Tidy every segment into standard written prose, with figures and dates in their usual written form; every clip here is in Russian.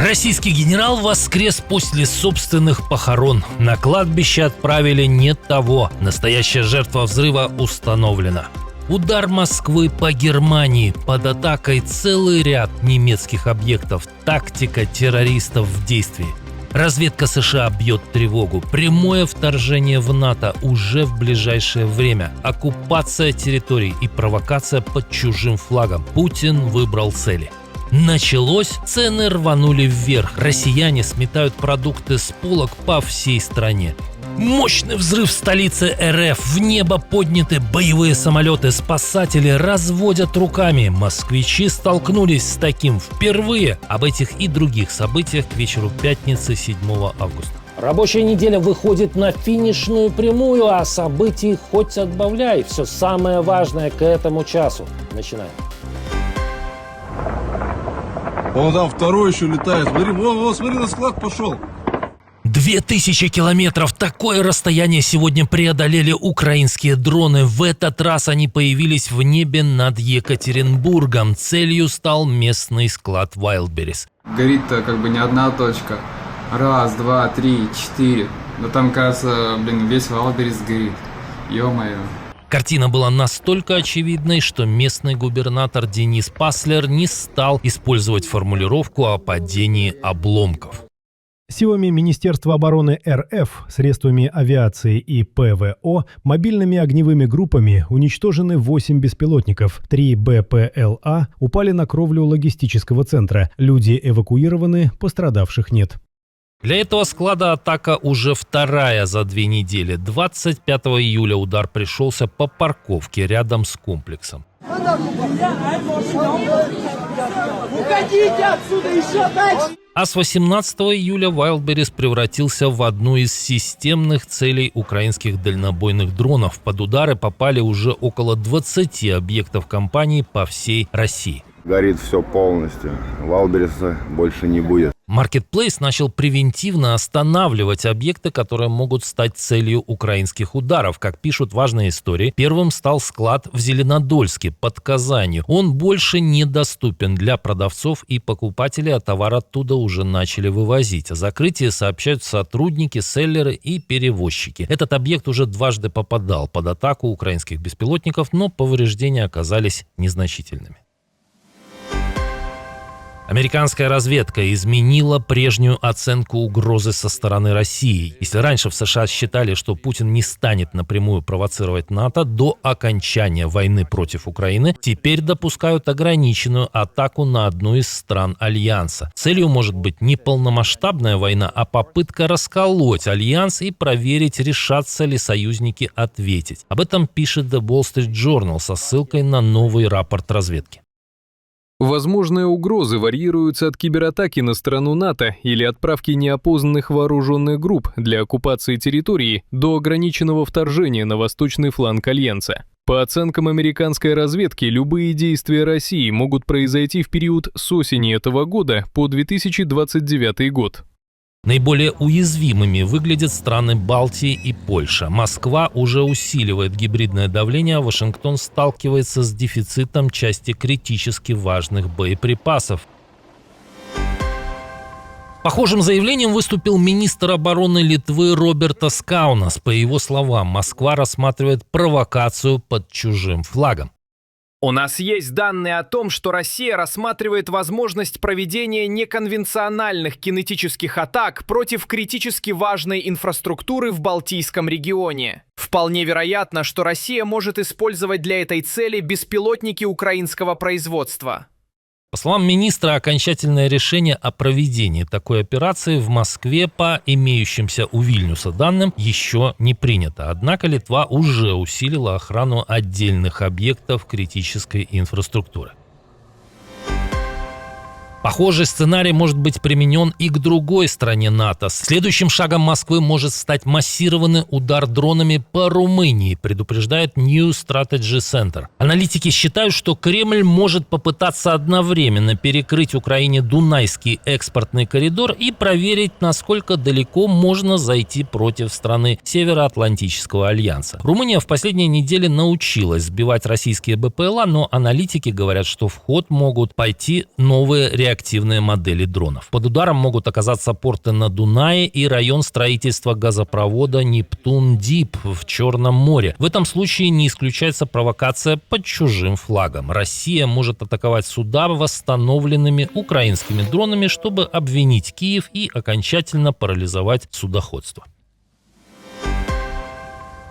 Российский генерал воскрес после собственных похорон. На кладбище отправили не того. Настоящая жертва взрыва установлена. Удар Москвы по Германии. Под атакой целый ряд немецких объектов. Тактика террористов в действии. Разведка США бьет тревогу. Прямое вторжение в НАТО уже в ближайшее время. Оккупация территорий и провокация под чужим флагом. Путин выбрал цели. Началось, цены рванули вверх. Россияне сметают продукты с полок по всей стране. Мощный взрыв в столице РФ. В небо подняты боевые самолеты. Спасатели разводят руками. Москвичи столкнулись с таким впервые. Об этих и других событиях к вечеру пятницы 7 августа. Рабочая неделя выходит на финишную прямую, а событий хоть отбавляй. Все самое важное к этому часу. Начинаем. Вон там второй еще летает. Смотри, смотри, на склад пошел. 2000 километров. Такое расстояние сегодня преодолели украинские дроны. В этот раз они появились в небе над Екатеринбургом. Целью стал местный склад Wildberries. Горит-то как бы не одна точка. Раз, два, три, четыре. Да там, кажется, весь Wildberries горит. Ё-моё. Картина была настолько очевидной, что местный губернатор Денис Паслер не стал использовать формулировку о падении обломков. Силами Министерства обороны РФ, средствами авиации и ПВО, мобильными огневыми группами уничтожены 8 беспилотников. 3 БПЛА упали на кровлю логистического центра. Люди эвакуированы, пострадавших нет. Для этого склада атака уже вторая за 2 недели. 25 июля удар пришелся по парковке рядом с комплексом. Уходите отсюда еще дальше! А с 18 июля Wildberries превратился в одну из системных целей украинских дальнобойных дронов. Под удары попали уже около 20 объектов компании по всей России. Горит все полностью. Wildberries больше не будет. Marketplace начал превентивно останавливать объекты, которые могут стать целью украинских ударов. Как пишут важные истории, первым стал склад в Зеленодольске под Казанью. Он больше недоступен для продавцов и покупателей, а товар оттуда уже начали вывозить. О закрытии сообщают сотрудники, селлеры и перевозчики. Этот объект уже дважды попадал под атаку украинских беспилотников, но повреждения оказались незначительными. Американская разведка изменила прежнюю оценку угрозы со стороны России. Если раньше в США считали, что Путин не станет напрямую провоцировать НАТО до окончания войны против Украины, теперь допускают ограниченную атаку на одну из стран Альянса. Целью может быть не полномасштабная война, а попытка расколоть Альянс и проверить, решатся ли союзники ответить. Об этом пишет The Wall Street Journal со ссылкой на новый рапорт разведки. Возможные угрозы варьируются от кибератаки на страну НАТО или отправки неопознанных вооруженных групп для оккупации территории до ограниченного вторжения на восточный фланг Альянса. По оценкам американской разведки, любые действия России могут произойти в период с осени этого года по 2029 год. Наиболее уязвимыми выглядят страны Балтии и Польша. Москва уже усиливает гибридное давление, а Вашингтон сталкивается с дефицитом части критически важных боеприпасов. Похожим заявлением выступил министр обороны Литвы Робертас Каунас. По его словам, Москва рассматривает провокацию под чужим флагом. У нас есть данные о том, что Россия рассматривает возможность проведения неконвенциональных кинетических атак против критически важной инфраструктуры в Балтийском регионе. Вполне вероятно, что Россия может использовать для этой цели беспилотники украинского производства. По словам министра, окончательное решение о проведении такой операции в Москве по имеющимся у Вильнюса данным еще не принято. Однако Литва уже усилила охрану отдельных объектов критической инфраструктуры. Похожий сценарий может быть применен и к другой стране НАТО. Следующим шагом Москвы может стать массированный удар дронами по Румынии, предупреждает New Strategy Center. Аналитики считают, что Кремль может попытаться одновременно перекрыть Украине Дунайский экспортный коридор и проверить, насколько далеко можно зайти против страны Североатлантического альянса. Румыния в последние недели научилась сбивать российские БПЛА, но аналитики говорят, что в ход могут пойти новые реактивные реактивные модели дронов. Под ударом могут оказаться порты на Дунае и район строительства газопровода Нептун-Дип в Черном море. В этом случае не исключается провокация под чужим флагом. Россия может атаковать суда восстановленными украинскими дронами, чтобы обвинить Киев и окончательно парализовать судоходство.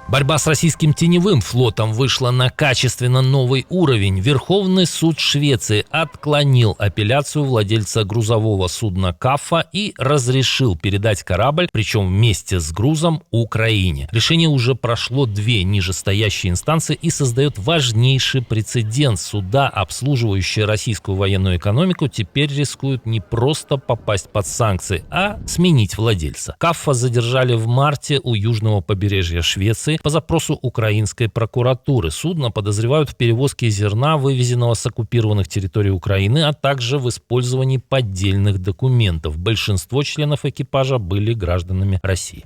Борьба с российским теневым флотом вышла на качественно новый уровень. Верховный суд Швеции отклонил апелляцию владельца грузового судна «Каффа» и разрешил передать корабль, причем вместе с грузом, Украине. Решение уже прошло 2 нижестоящие инстанции и создает важнейший прецедент. Суда, обслуживающие российскую военную экономику, теперь рискуют не просто попасть под санкции, а сменить владельца. «Каффа» задержали в марте у южного побережья Швеции по запросу украинской прокуратуры. Судно подозревают в перевозке зерна, вывезенного с оккупированных территорий Украины, а также в использовании поддельных документов. Большинство членов экипажа были гражданами России.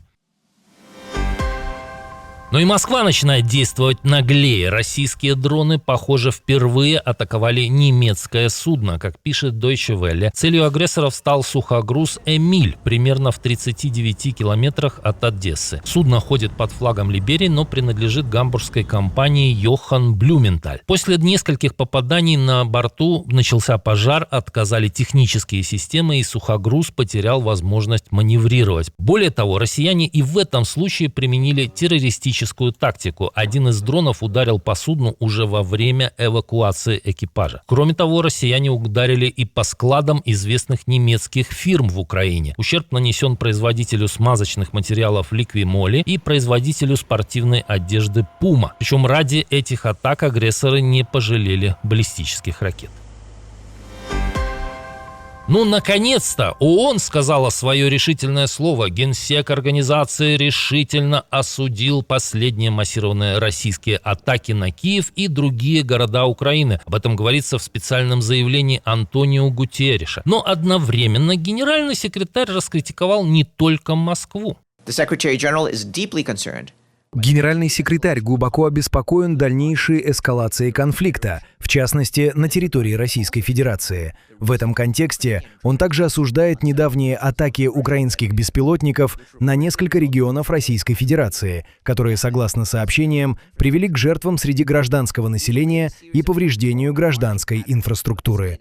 Но и Москва начинает действовать наглее. Российские дроны, похоже, впервые атаковали немецкое судно. Как пишет Deutsche Welle, целью агрессоров стал сухогруз «Эмиль» примерно в 39 километрах от Одессы. Судно ходит под флагом Либерии, но принадлежит гамбургской компании Johann Blumenthal. После нескольких попаданий на борту начался пожар, отказали технические системы, и сухогруз потерял возможность маневрировать. Более того, россияне и в этом случае применили террористическую тактику. Один из дронов ударил по судну уже во время эвакуации экипажа. Кроме того, россияне ударили и по складам известных немецких фирм в Украине. Ущерб нанесен производителю смазочных материалов Liqui Moly и производителю спортивной одежды Puma. Причем ради этих атак агрессоры не пожалели баллистических ракет. Ну, наконец-то ООН сказала свое решительное слово. Генсек организации решительно осудил последние массированные российские атаки на Киев и другие города Украины. Об этом говорится в специальном заявлении Антонио Гутерриша. Но одновременно генеральный секретарь раскритиковал не только Москву. Генеральный секретарь глубоко обеспокоен дальнейшей эскалацией конфликта, в частности, на территории Российской Федерации. В этом контексте он также осуждает недавние атаки украинских беспилотников на несколько регионов Российской Федерации, которые, согласно сообщениям, привели к жертвам среди гражданского населения и повреждению гражданской инфраструктуры.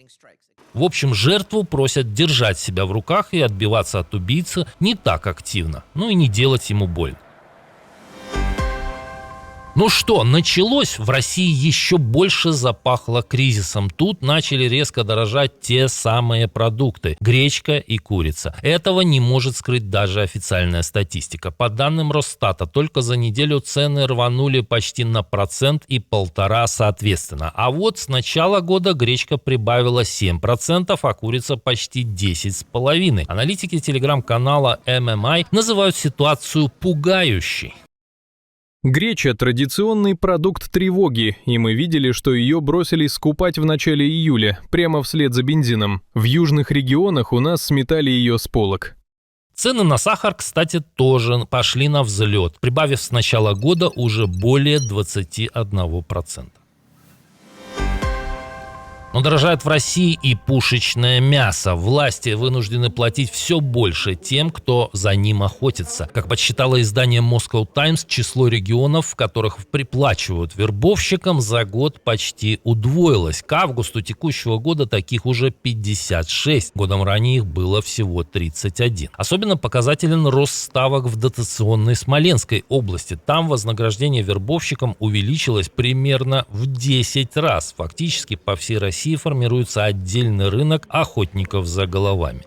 В общем, жертву просят держать себя в руках и отбиваться от убийцы не так активно, ну и не делать ему больно. Ну что, началось? В России еще больше запахло кризисом. Тут начали резко дорожать те самые продукты – гречка и курица. Этого не может скрыть даже официальная статистика. По данным Росстата, только за неделю цены рванули почти на 1% и 1,5% соответственно. А вот с начала года гречка прибавила 7%, а курица почти 10,5%. Аналитики телеграм-канала MMI называют ситуацию пугающей. Греча – традиционный продукт тревоги, и мы видели, что ее бросились скупать в начале июля, прямо вслед за бензином. В южных регионах у нас сметали ее с полок. Цены на сахар, кстати, тоже пошли на взлет, прибавив с начала года уже более 21%. Но дорожает в России и пушечное мясо. Власти вынуждены платить все больше тем, кто за ним охотится. Как подсчитало издание Moscow Times, число регионов, в которых приплачивают вербовщикам, за год почти удвоилось. К августу текущего года таких уже 56. Годом ранее их было всего 31. Особенно показателен рост ставок в дотационной Смоленской области. Там вознаграждение вербовщикам увеличилось примерно в 10 раз. Фактически по всей России формируется отдельный рынок охотников за головами.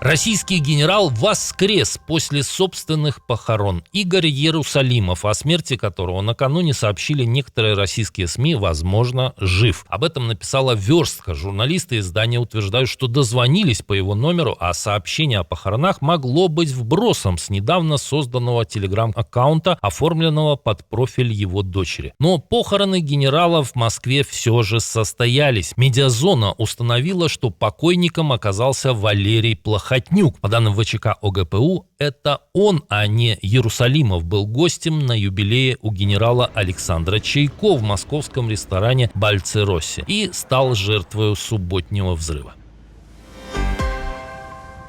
Российский генерал воскрес после собственных похорон. Игорь Иерусалимов, о смерти которого накануне сообщили некоторые российские СМИ, возможно, жив. Об этом написала «Верстка». Журналисты издания утверждают, что дозвонились по его номеру, а сообщение о похоронах могло быть вбросом с недавно созданного телеграм-аккаунта, оформленного под профиль его дочери. Но похороны генерала в Москве все же состоялись. Медиазона установила, что покойником оказался Валерий Плохотнюк. Плохотнюк. По данным ВЧК ОГПУ, это он, а не Иерусалимов, был гостем на юбилее у генерала Александра Чайко в московском ресторане «Бальцеросси» и стал жертвой субботнего взрыва.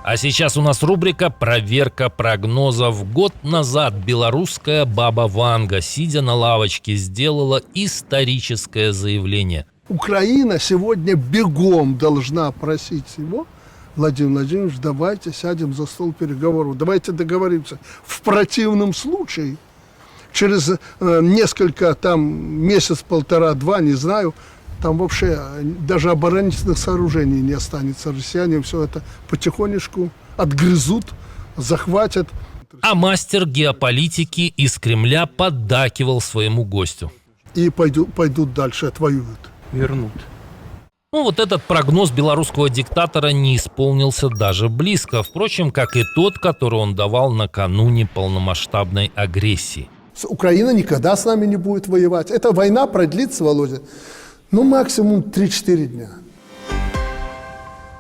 А сейчас у нас рубрика «Проверка прогнозов». Год назад белорусская баба Ванга, сидя на лавочке, сделала историческое заявление. Украина сегодня бегом должна просить его: Владимир Владимирович, давайте сядем за стол переговоров, давайте договоримся. В противном случае, через несколько, месяц, полтора, два, не знаю, там вообще даже оборонительных сооружений не останется. Россияне все это потихонечку отгрызут, захватят. А мастер геополитики из Кремля поддакивал своему гостю. И пойдут дальше, отвоюют. Вернут. Ну, вот этот прогноз белорусского диктатора не исполнился даже близко, впрочем, как и тот, который он давал накануне полномасштабной агрессии. Украина никогда с нами не будет воевать. Эта война продлится, Володя, максимум 3-4 дня.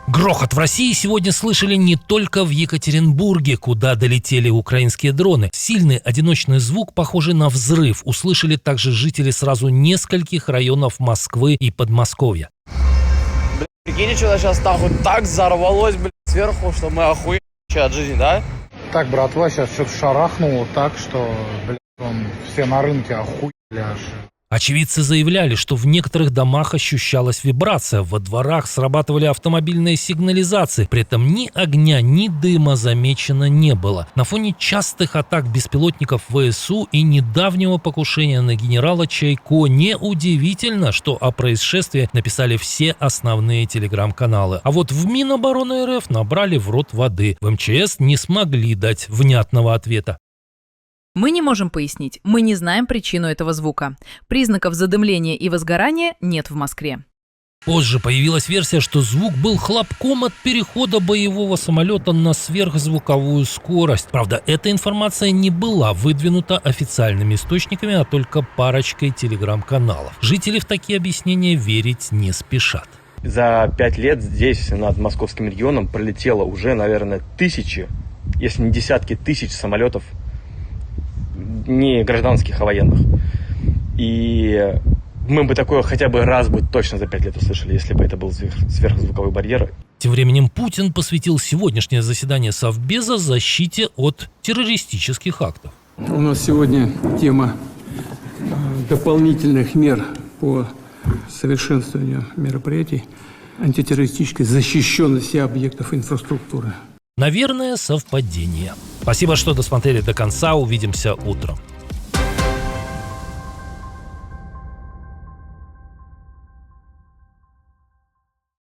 Грохот в России сегодня слышали не только в Екатеринбурге, куда долетели украинские дроны. Сильный одиночный звук, похожий на взрыв, услышали также жители сразу нескольких районов Москвы и Подмосковья. Прикиньте, что сейчас там вот так взорвалось, сверху, что мы охуели от жизни, да? Так, братва, сейчас что-то шарахнуло так, что, все на рынке охуели аж. Очевидцы заявляли, что в некоторых домах ощущалась вибрация, во дворах срабатывали автомобильные сигнализации, при этом ни огня, ни дыма замечено не было. На фоне частых атак беспилотников ВСУ и недавнего покушения на генерала Чайко неудивительно, что о происшествии написали все основные телеграм-каналы. А вот в Минобороны РФ набрали в рот воды. В МЧС не смогли дать внятного ответа. Мы не можем пояснить, мы не знаем причину этого звука. Признаков задымления и возгорания нет в Москве. Позже появилась версия, что звук был хлопком от перехода боевого самолета на сверхзвуковую скорость. Правда, эта информация не была выдвинута официальными источниками, а только парочкой телеграм-каналов. Жители в такие объяснения верить не спешат. За 5 лет здесь, над московским регионом, пролетело уже, наверное, тысячи, если не десятки тысяч самолетов, не гражданских, а военных. И мы бы такое хотя бы раз бы точно за 5 лет услышали, если бы это был сверхзвуковой барьер. Тем временем Путин посвятил сегодняшнее заседание Совбеза защите от террористических актов. У нас сегодня тема дополнительных мер по совершенствованию мероприятий антитеррористической защищенности объектов инфраструктуры. Наверное, совпадение. Спасибо, что досмотрели до конца. Увидимся утром.